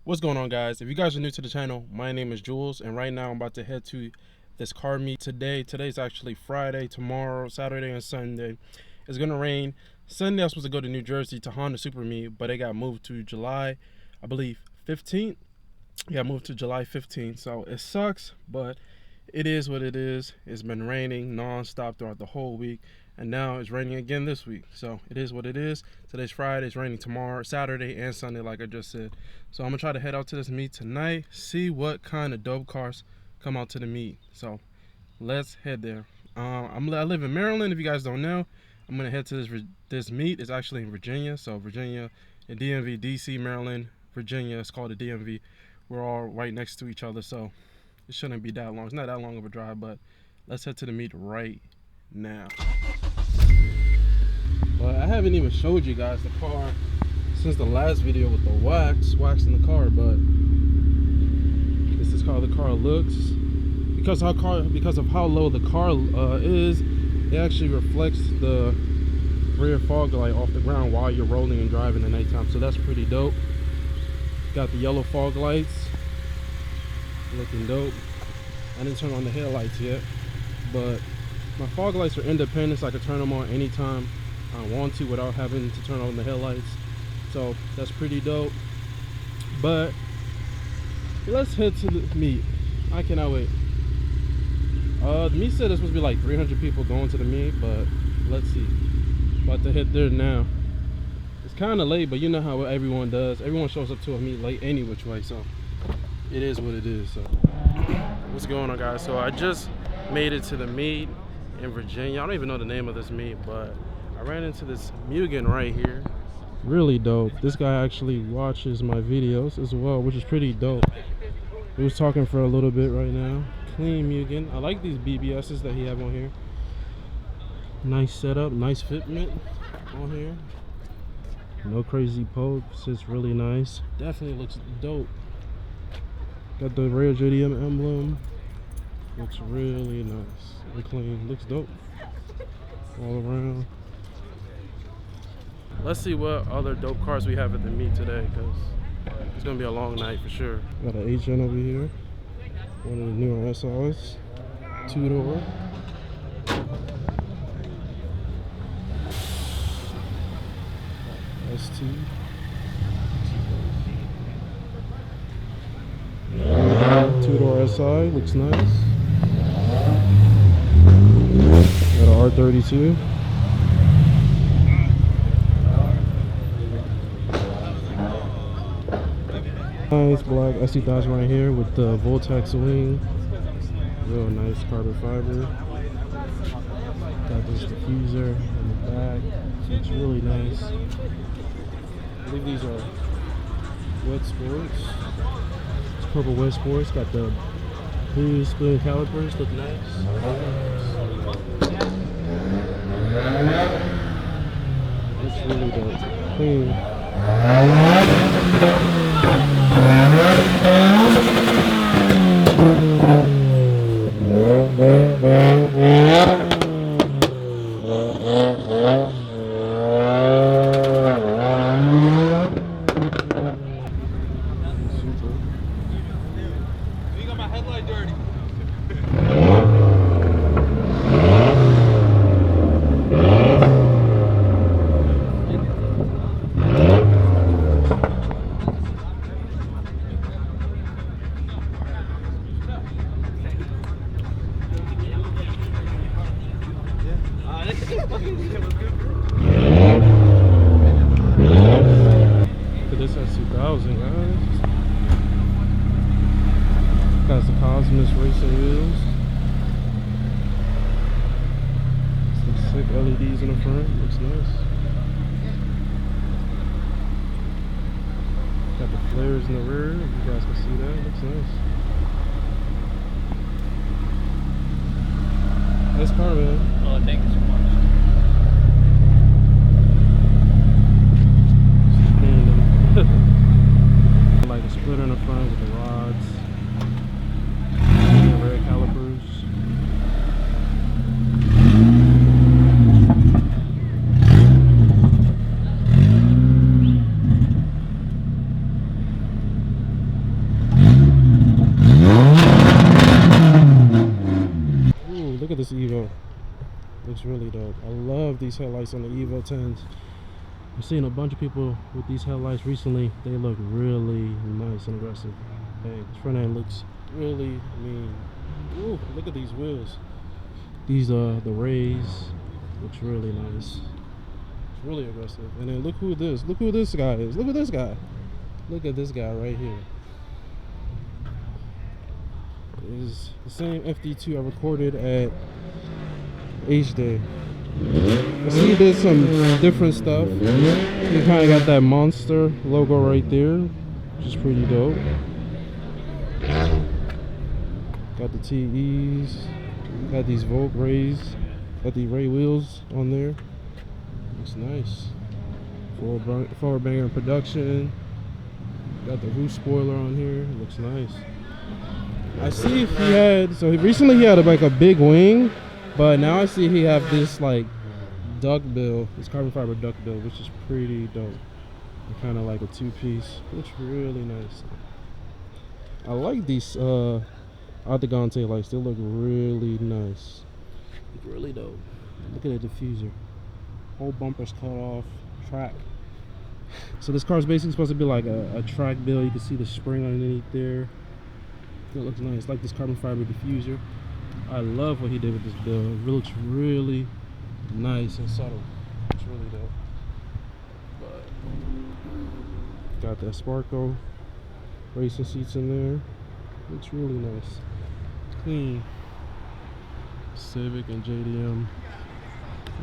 What's going on, guys? If you guys are new to the channel, my name is Jules, and right now I'm about to head to this car meet today's actually Friday. Tomorrow, Saturday and Sunday, it's gonna rain. Sunday I was supposed to go to New Jersey to Honda Super Meet, but it got moved to July, I believe 15th. Yeah, moved to July 15th, so it sucks, but it is what it is. It's been raining non-stop throughout the whole week, and now it's raining again this week, so it is what it is. Today's Friday, it's raining tomorrow, Saturday and Sunday, like I just said. So I'm gonna try to head out to this meet tonight, see what kind of dope cars come out to the meet. So let's head there. I live in Maryland, if you guys don't know. I'm gonna head to this meet. It's actually in Virginia, so Virginia and DMV, DC, Maryland, Virginia. It's called the DMV. We're all right next to each other, so it shouldn't be that long. It's not that long of a drive, but let's head to the meet right now. But I haven't even showed you guys the car since the last video with the wax in the car, but this is how the car looks. Because of how low the car is, it actually reflects the rear fog light off the ground while you're rolling and driving at nighttime, so that's pretty dope. Got the yellow fog lights, looking dope. I didn't turn on the headlights yet, but my fog lights are independent, so I can turn them on anytime I want to without having to turn on the headlights. So that's pretty dope. But let's head to the meet. I cannot wait. The meet said there's supposed to be like 300 people going to the meet, but let's see. About to head there now. It's kind of late, but you know how everyone does. Everyone shows up to a meet late any which way, so it is what it is. So what's going on, guys? So I just made it to the meet in Virginia. I don't even know the name of this meet, but I ran into this Mugen right here. Really dope. This guy actually watches my videos as well, which is pretty dope. We was talking for a little bit right now. Clean Mugen. I like these BBSs that he have on here. Nice setup, nice fitment on here. No crazy pokes. It's really nice. Definitely looks dope. Got the Rare JDM emblem. Looks really nice and clean. Looks dope all around. Let's see what other dope cars we have at the meet today, because it's gonna be a long night for sure. Got an HN over here. One of the newer SRs. Two-door. ST. Two-door SI, looks nice. Got an R32. Nice black ST1000 right here with the Voltex wing. Real nice carbon fiber. Got this diffuser in the back. It's really nice. I believe these are Wet Sports. It's purple Wet Sports. Got the blue split calipers. Look nice. It's really dope. Clean. You got my headlight dirty. This has 2000, guys. Got the Cosmos racing wheels. Some sick LEDs in the front. Looks nice. Got the flares in the rear. If you guys can see that, looks nice. Nice car, man. Oh, thank you so much. Like a splitter in the front with the rods, the red calipers. Looks really dope. I love these headlights on the Evo 10s. I've seen a bunch of people with these headlights recently. They look really nice and aggressive. Hey, this front end looks really mean. Ooh, look at these wheels. These the Rays. Looks really nice. It's really aggressive. And then look who this guy is. Look at this guy. Look at this guy right here. It is the same FD2 I recorded at H-Day. I see he did some different stuff. He kind of got that Monster logo right there, which is pretty dope. Got the TEs, got these Volk Rays, got the Ray wheels on there. Looks nice. Forward banger production. Got the roof spoiler on here. Looks nice. I see he had, so recently he had like a big wing, but now I see he have this like duck bill, this carbon fiber duck bill, which is pretty dope. Kind of like a two-piece. Looks really nice. I like these octagon taillights. They look really nice. Look really dope. Look at the diffuser. Whole bumper's cut off. Track. So this car is basically supposed to be like a track bill. You can see the spring underneath there. It looks nice. Like this carbon fiber diffuser. I love what he did with this bill. It looks really nice and subtle. It's really dope. But got that Sparko racing seats in there. Looks really nice. Clean. Civic and JDM.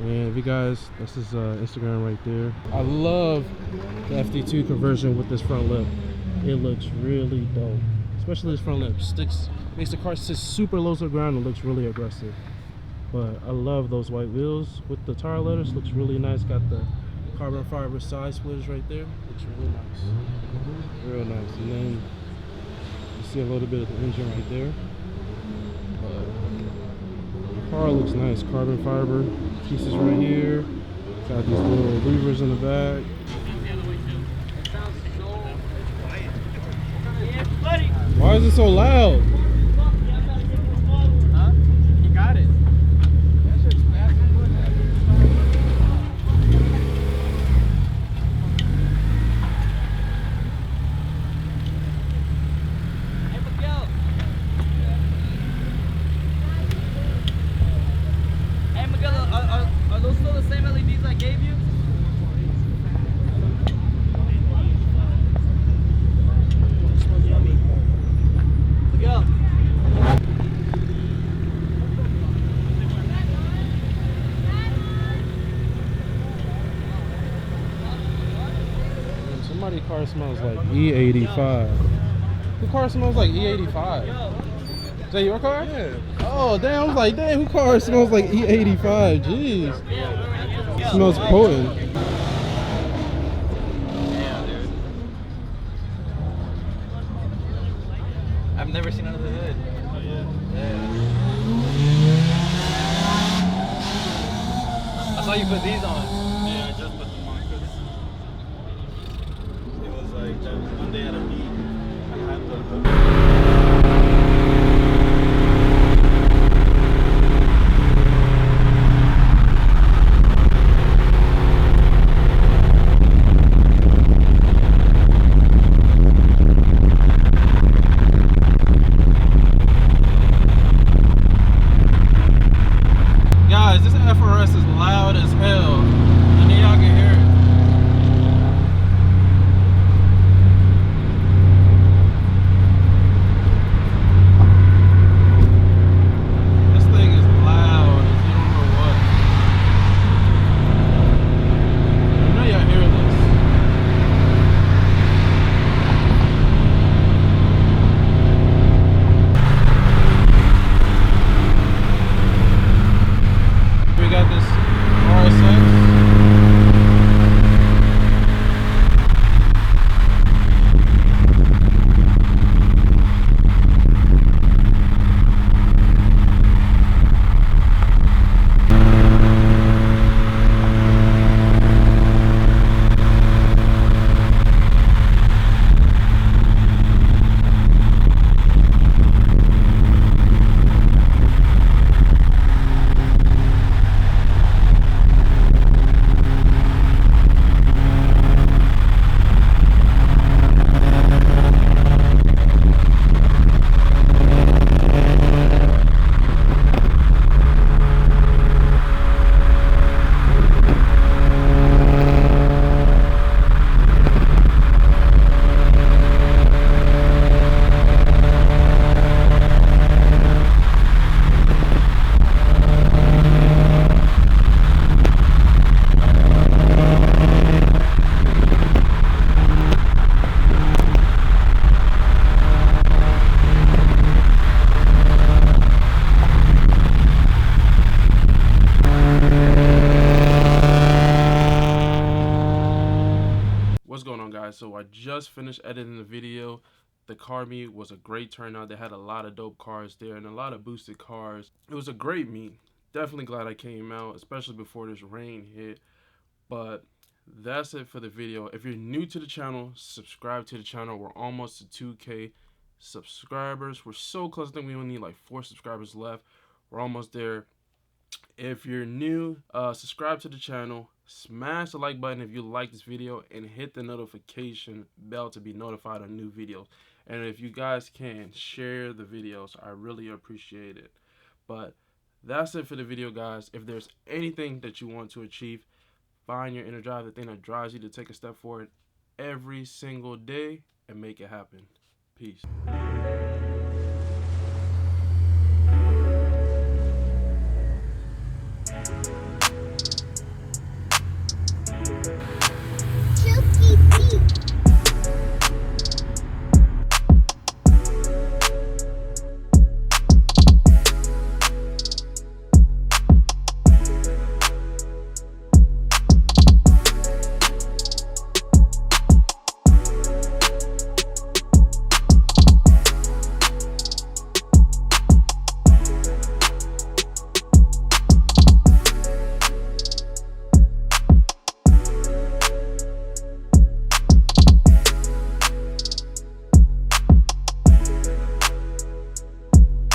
And if you guys, that's his Instagram right there. I love the FD2 conversion with this front lip. It looks really dope. Especially this front lip. Makes the car sit super low to the ground and looks really aggressive. But I love those white wheels with the tire letters. Looks really nice. Got the carbon fiber side splitters right there. Looks really nice. Real nice. And then you see a little bit of the engine right there. The car looks nice. Carbon fiber pieces right here. Got these little levers in the back. Why is it so loud? Huh? You got it. Hey Miguel, are those still the same LEDs I gave you? Miguel. Somebody's car smells like E85. Whose car smells like E85? Is that your car? Yeah. Oh, damn. I was like, damn, whose car smells like E85? Jeez. Smells potent. Yeah, dude. I've never seen under the hood. Oh, yeah. I saw you put these on. Yeah, I just put them on because it was like that one day at a meet, I had the Guys, this FRS is loud as hell. I just finished editing the video. The car meet was a great turnout. They had a lot of dope cars there and a lot of boosted cars. It was a great meet. Definitely glad I came out, especially before this rain hit. But that's it for the video. If you're new to the channel, subscribe to the channel. We're almost to 2K subscribers. We're so close. I think we only need like 4 subscribers left. We're almost there. If you're new, subscribe to the channel, smash the like button if you like this video, and hit the notification bell to be notified on new videos. And if you guys can, share the videos. I really appreciate it. But that's it for the video, guys. If there's anything that you want to achieve, find your inner drive, the thing that drives you to take a step forward every single day, and make it happen. Peace.